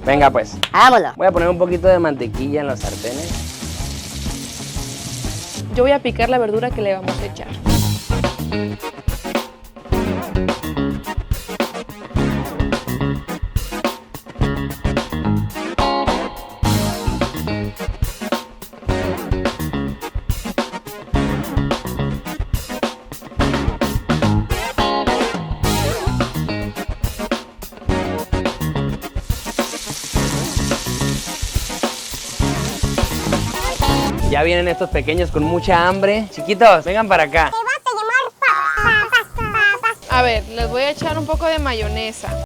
Venga pues. Hagámoslo. Voy a poner un poquito de mantequilla en los sartenes. Yo voy a picar la verdura que le vamos a echar. Ya vienen estos pequeños con mucha hambre. Chiquitos, vengan para acá. A ver, les voy a echar un poco de mayonesa.